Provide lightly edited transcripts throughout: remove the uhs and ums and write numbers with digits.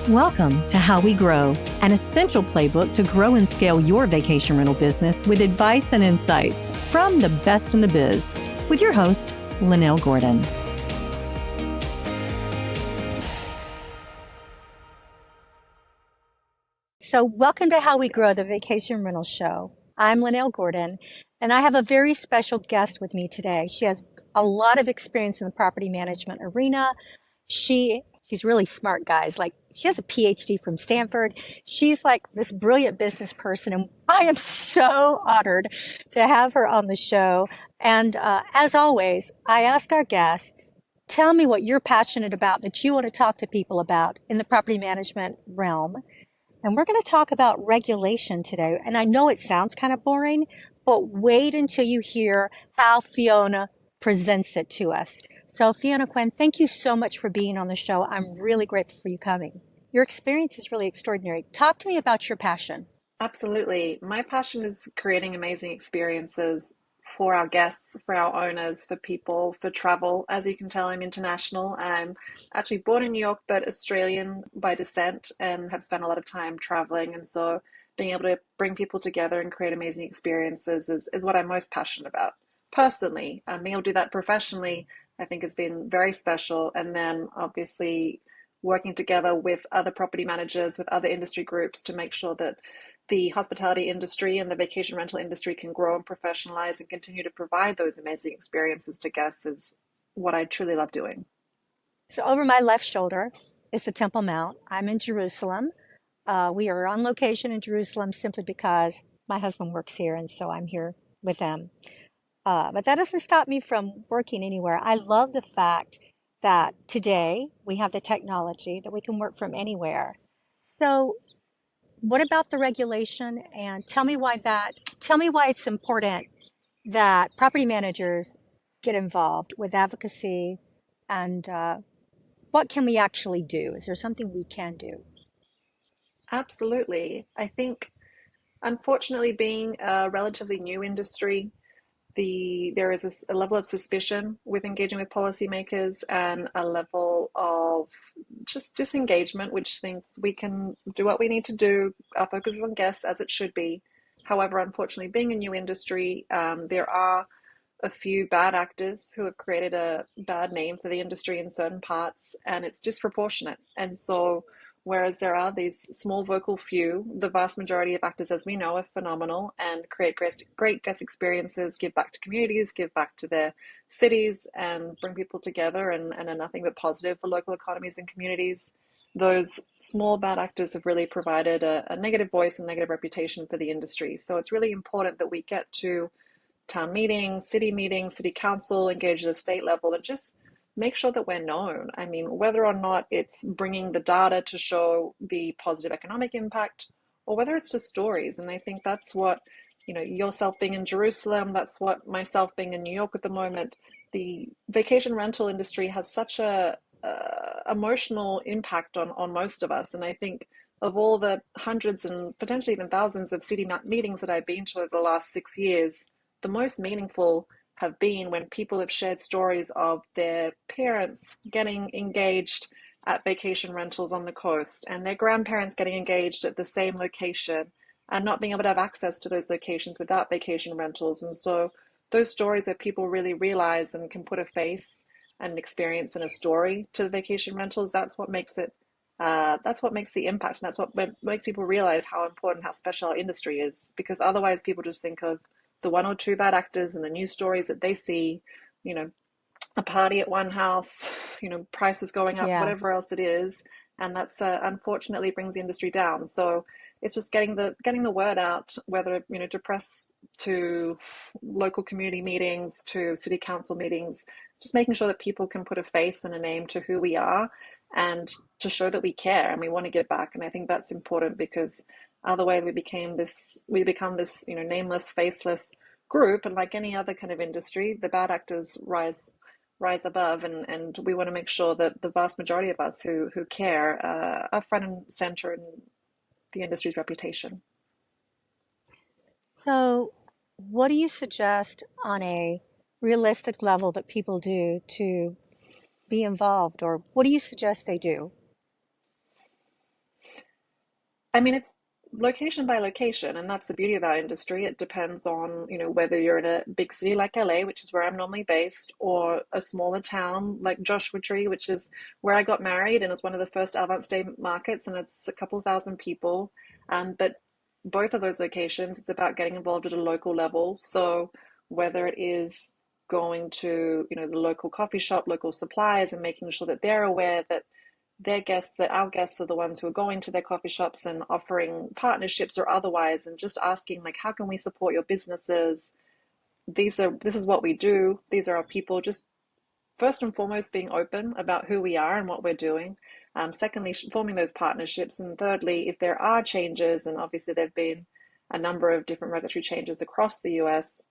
Welcome to How We Grow, an essential playbook to grow and scale your vacation rental business with advice and insights from the best in the biz, with your host, Lynell Gordon. So welcome to How We Grow, the Vacation Rental Show. I'm Lynell Gordon, and I have a very special guest with me today. She has a lot of experience in the property management arena. She's really smart, guys. Like, she has a PhD from Stanford. She's like this brilliant business person, and I am so honored to have her on the show. And as always, I ask our guests, tell me what you're passionate about that you want to talk to people about in the property management realm. And we're going to talk about regulation today. And I know it sounds kind of boring, but wait until you hear how Fiona presents it to us. So Fiona Quinn, thank you so much for being on the show. I'm really grateful for you coming. Your experience is really extraordinary. Talk to me about your passion. Absolutely. My passion is creating amazing experiences for our guests, for our owners, for people, for travel. As you can tell, I'm international. I'm actually born in New York, but Australian by descent and have spent a lot of time traveling. And so being able to bring people together and create amazing experiences is what I'm most passionate about personally. Being able to do that professionally, I think has been very special. And then obviously working together with other property managers, with other industry groups to make sure that the hospitality industry and the vacation rental industry can grow and professionalize and continue to provide those amazing experiences to guests is what I truly love doing. So over my left shoulder is the Temple Mount. I'm in Jerusalem. We are on location in Jerusalem simply because my husband works here, and so I'm here with them. But that doesn't stop me from working anywhere. I love the fact that today we have the technology that we can work from anywhere. So what about the regulation? And tell me why it's important that property managers get involved with advocacy, and what can we actually do? Is there something we can do? Absolutely. I think, unfortunately, being a relatively new industry, there is a level of suspicion with engaging with policymakers and a level of just disengagement, which thinks we can do what we need to do. Our focus is on guests as it should be. However, unfortunately, being a new industry, there are a few bad actors who have created a bad name for the industry in certain parts, and it's disproportionate. And so, whereas there are these small vocal few, the vast majority of actors, as we know, are phenomenal and create great guest experiences, give back to communities, give back to their cities, and bring people together and are nothing but positive for local economies and communities. Those small bad actors have really provided a negative voice and negative reputation for the industry. So it's really important that we get to town meetings, city council, engage at a state level, and just make sure that we're known. I mean, whether or not it's bringing the data to show the positive economic impact or whether it's just stories. And I think that's what, yourself being in Jerusalem, that's what myself being in New York at the moment, the vacation rental industry has such a emotional impact on most of us. And I think of all the hundreds and potentially even thousands of city meetings that I've been to over the last 6 years, the most meaningful have been when people have shared stories of their parents getting engaged at vacation rentals on the coast and their grandparents getting engaged at the same location and not being able to have access to those locations without vacation rentals. And so those stories where people really realize and can put a face and experience and a story to the vacation rentals, that's what makes it that's what makes the impact, and that's what makes people realize how important, how special our industry is, because otherwise people just think of the one or two bad actors and the news stories that they see, a party at one house, prices going up, Yeah. whatever else it is, and that's unfortunately brings the industry down. So it's just getting the word out, whether to press, to local community meetings, to city council meetings, just making sure that people can put a face and a name to who we are, and to show that we care and we want to give back. And I think that's important, because otherwise we become this nameless, faceless group, and like any other kind of industry, the bad actors rise above, and we want to make sure that the vast majority of us who care are front and center in the industry's reputation. So what do you suggest on a realistic level that people do to be involved, or what do you suggest they do? I mean, it's location by location, and that's the beauty of our industry. It depends on, whether you're in a big city like LA, which is where I'm normally based, or a smaller town like Joshua Tree, which is where I got married and is one of the first AvantStay markets, and it's a couple thousand people. But both of those locations, it's about getting involved at a local level. So whether it is going to, the local coffee shop, local suppliers, and making sure that they're aware that our guests are the ones who are going to their coffee shops and offering partnerships or otherwise, and just asking, like, how can we support your businesses? This is what we do. These are our people. Just first and foremost, being open about who we are and what we're doing. Secondly, forming those partnerships. And thirdly, if there are changes, and obviously there have been a number of different regulatory changes across the US,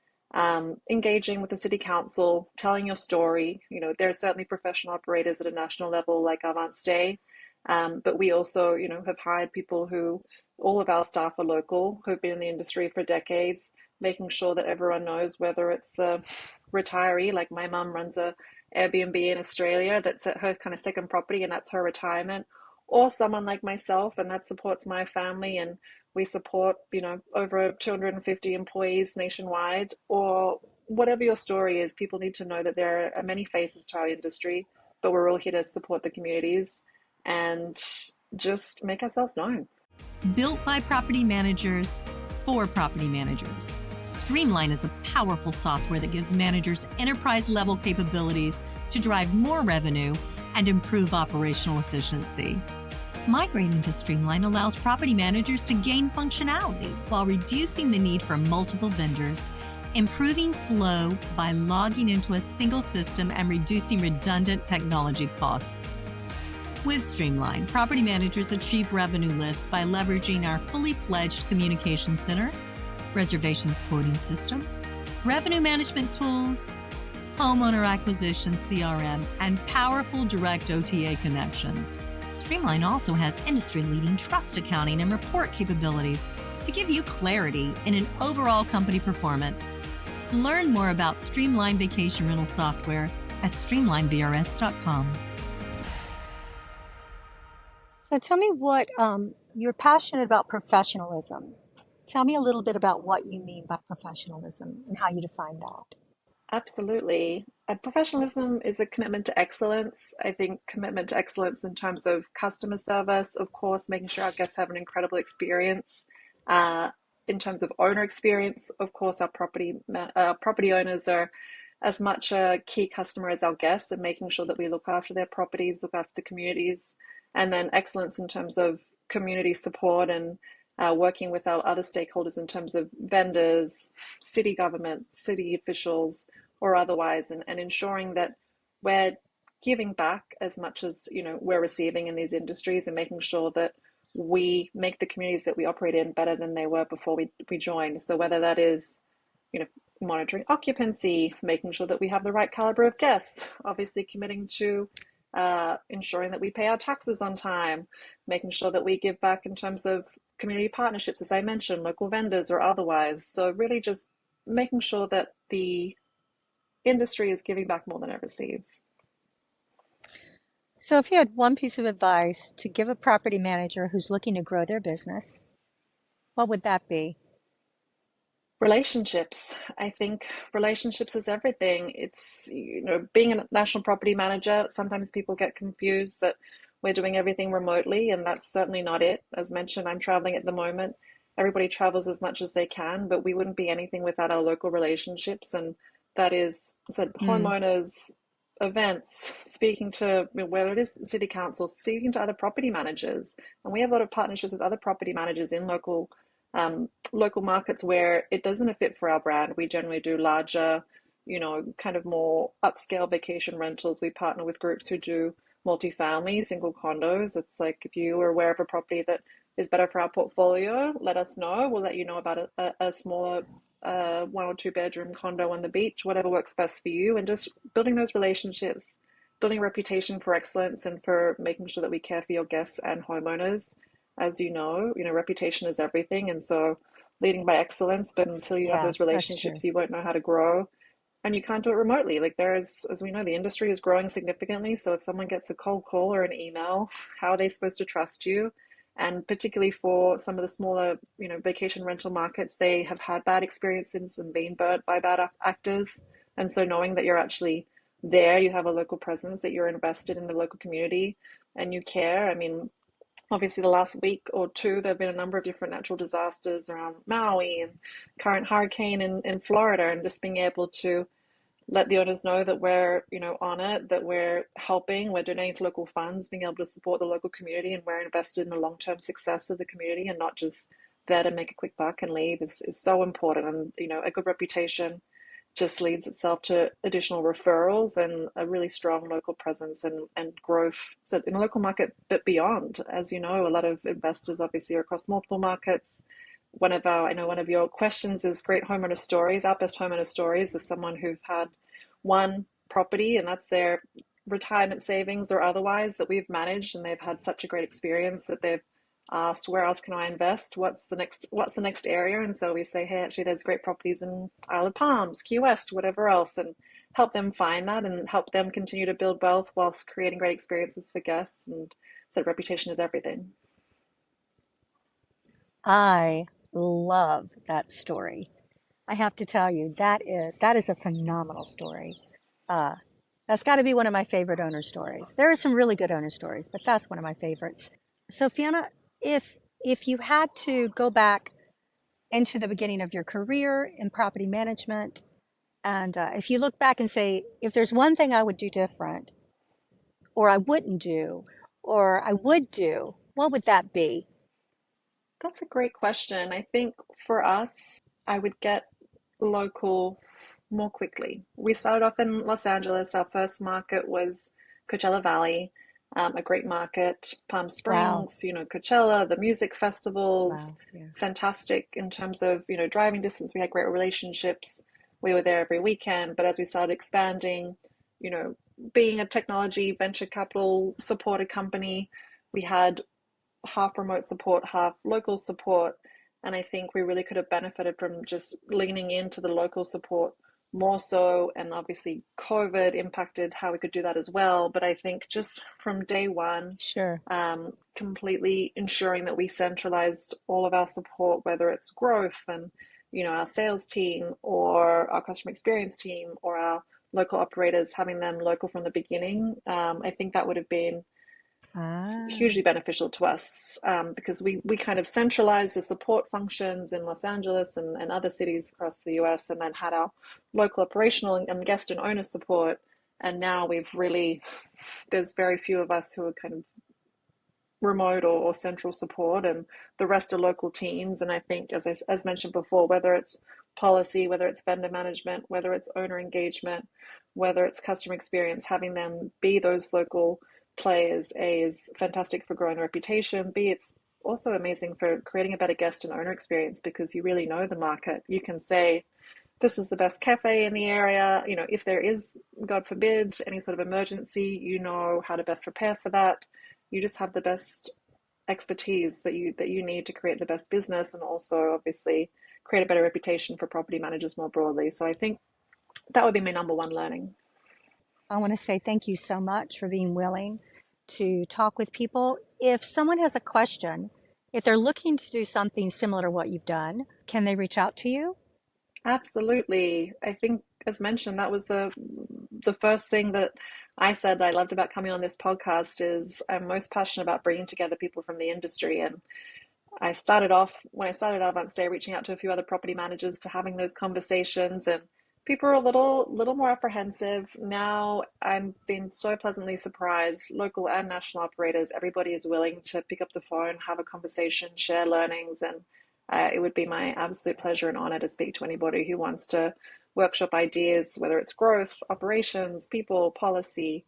engaging with the city council, telling your story. There are certainly professional operators at a national level like AvantStay, but we also, have hired people who, all of our staff are local, who've been in the industry for decades, making sure that everyone knows, whether it's the retiree, like my mum runs a Airbnb in Australia, that's her kind of second property and that's her retirement, or someone like myself, and that supports my family, and we support, over 250 employees nationwide, or whatever your story is. People need to know that there are many faces to our industry, but we're all here to support the communities and just make ourselves known. Built by property managers for property managers, Streamline is a powerful software that gives managers enterprise-level capabilities to drive more revenue and improve operational efficiency. Migrating to Streamline allows property managers to gain functionality while reducing the need for multiple vendors, improving flow by logging into a single system, and reducing redundant technology costs. With Streamline, property managers achieve revenue lifts by leveraging our fully fledged communication center, reservations quoting system, revenue management tools, homeowner acquisition CRM, and powerful direct OTA connections. Streamline also has industry-leading trust accounting and report capabilities to give you clarity in an overall company performance. Learn more about Streamline Vacation Rental Software at streamlinevrs.com. So tell me what you're passionate about professionalism. Tell me a little bit about what you mean by professionalism and how you define that. Absolutely. Professionalism is a commitment to excellence. I think commitment to excellence in terms of customer service, of course, making sure our guests have an incredible experience. In terms of owner experience, of course, our property owners are as much a key customer as our guests, and making sure that we look after their properties, look after the communities, and then excellence in terms of community support and working with our other stakeholders in terms of vendors, city government, city officials, or otherwise, and ensuring that we're giving back as much as we're receiving in these industries, and making sure that we make the communities that we operate in better than they were before we joined. So whether that is monitoring occupancy, making sure that we have the right caliber of guests, obviously committing to ensuring that we pay our taxes on time, making sure that we give back in terms of community partnerships, as I mentioned, local vendors or otherwise. So really just making sure that the industry is giving back more than it receives. So if you had one piece of advice to give a property manager who's looking to grow their business, what would that be? Relationships. I think relationships is everything. It's, being a national property manager, sometimes people get confused that we're doing everything remotely, and that's certainly not it. As mentioned, I'm traveling at the moment. Everybody travels as much as they can, but we wouldn't be anything without our local relationships. And that is, homeowners, events, speaking to, whether it is the city council, speaking to other property managers. And we have a lot of partnerships with other property managers in local markets where it doesn't fit for our brand. We generally do larger, kind of more upscale vacation rentals. We partner with groups who do multifamily, single condos. It's like, if you are aware of a property that is better for our portfolio, let us know. We'll let you know about a smaller 1 or 2 bedroom condo on the beach, whatever works best for you. And just building those relationships, building a reputation for excellence, and for making sure that we care for your guests and homeowners. As reputation is everything. And so leading by excellence, but until you have those relationships, you won't know how to grow. And you can't do it remotely. Like, as we know, the industry is growing significantly. So if someone gets a cold call or an email, how are they supposed to trust you? And particularly for some of the smaller, vacation rental markets, they have had bad experiences and been burnt by bad actors. And so knowing that you're actually there, you have a local presence, that you're invested in the local community and you care. I mean, obviously the last week or two, there have been a number of different natural disasters around Maui and current hurricane in Florida, and just being able to let the owners know that we're, on it, that we're helping, we're donating to local funds, being able to support the local community, and we're invested in the long-term success of the community and not just there to make a quick buck and leave is so important. And, a good reputation just leads itself to additional referrals and a really strong local presence and growth so in a local market, but beyond. As you know, a lot of investors obviously are across multiple markets. I know one of your questions is great homeowner stories. Our best homeowner stories is someone who've had one property and that's their retirement savings or otherwise that we've managed, and they've had such a great experience that they've asked, where else can I invest? What's the next area? And so we say, hey, actually there's great properties in Isle of Palms, Key West, whatever else, and help them find that and help them continue to build wealth whilst creating great experiences for guests. And so reputation is everything. I love that story. I have to tell you, that is a phenomenal story. That's got to be one of my favorite owner stories. There are some really good owner stories, but that's one of my favorites. So Fiona, if you had to go back into the beginning of your career in property management, and if you look back and say, if there's one thing I would do different, or I wouldn't do, or I would do, what would that be? That's a great question. I think for us, I would get local more quickly. We started off in Los Angeles. Our first market was Coachella Valley, a great market. Palm Wow. Springs, Coachella, the music festivals, Wow. Yeah. fantastic in terms of, driving distance. We had great relationships. We were there every weekend. But as we started expanding, being a technology venture capital supported company, we had half remote support, half local support. And I think we really could have benefited from just leaning into the local support more so. And obviously, COVID impacted how we could do that as well. But I think just from day one, Sure. completely ensuring that we centralized all of our support, whether it's growth and, our sales team or our customer experience team or our local operators, having them local from the beginning. I think that would have been Ah, hugely beneficial to us because we kind of centralized the support functions in Los Angeles and other cities across the US, and then had our local operational and guest and owner support. And now there's very few of us who are kind of remote or central support, and the rest are local teams. And I think, as mentioned before, whether it's policy, whether it's vendor management, whether it's owner engagement, whether it's customer experience, having them be those local players, is fantastic for growing the reputation. B, it's also amazing for creating a better guest and owner experience because you really know the market. You can say, this is the best cafe in the area. If there is, God forbid, any sort of emergency, you know how to best prepare for that. You just have the best expertise that you need to create the best business, and also obviously create a better reputation for property managers more broadly. So I think that would be my number one learning. I want to say thank you so much for being willing to talk with people. If someone has a question, if they're looking to do something similar to what you've done, can they reach out to you? Absolutely. I think, as mentioned, that was the first thing that I said I loved about coming on this podcast. Is I'm most passionate about bringing together people from the industry. And I started off, when I started AvantStay, reaching out to a few other property managers to having those conversations, and people are a little more apprehensive. Now I'm being so pleasantly surprised. Local and national operators, everybody is willing to pick up the phone, have a conversation, share learnings, and it would be my absolute pleasure and honor to speak to anybody who wants to workshop ideas, whether it's growth, operations, people, policy,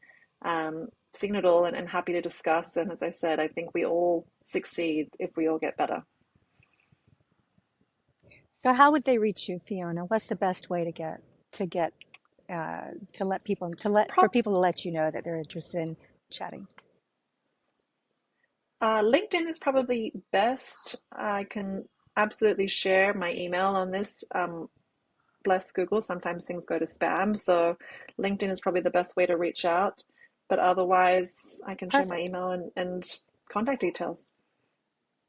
signal, and happy to discuss. And as I said, I think we all succeed if we all get better. So how would they reach you, Fiona? What's the best way for people to let you know that they're interested in chatting? LinkedIn is probably best. I can absolutely share my email on this. Bless Google, sometimes things go to spam. So LinkedIn is probably the best way to reach out. But otherwise, I can share my Perfect. email and contact details.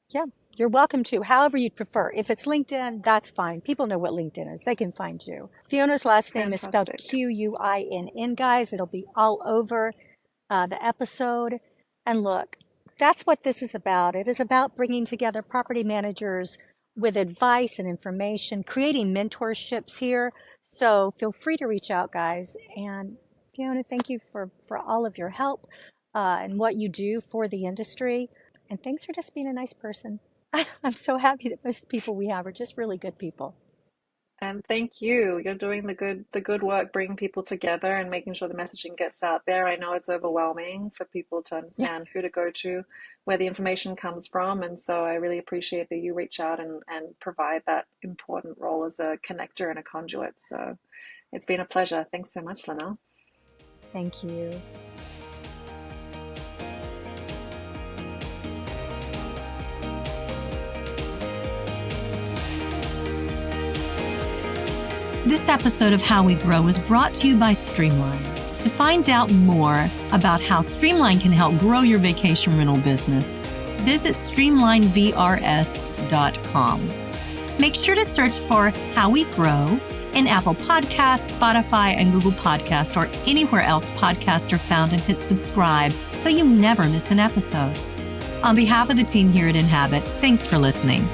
Yeah, you're welcome to, however you'd prefer. If it's LinkedIn, that's fine. People know what LinkedIn is. They can find you. Fiona's last name is spelled Fantastic. Quinn, guys. It'll be all over the episode. And look, that's what this is about. It is about bringing together property managers with advice and information, creating mentorships here. So feel free to reach out, guys. And Fiona, thank you for all of your help and what you do for the industry. And thanks for just being a nice person. I'm so happy that most of the people we have are just really good people. And thank you. You're doing the good work, bringing people together and making sure the messaging gets out there. I know it's overwhelming for people to understand who to go to, where the information comes from. And so I really appreciate that you reach out and provide that important role as a connector and a conduit. So it's been a pleasure. Thanks so much, Lynell. Thank you. This episode of How We Grow is brought to you by Streamline. To find out more about how Streamline can help grow your vacation rental business, visit streamlinevrs.com. Make sure to search for How We Grow in Apple Podcasts, Spotify, and Google Podcasts, or anywhere else podcasts are found, and hit subscribe so you never miss an episode. On behalf of the team here at Inhabit, thanks for listening.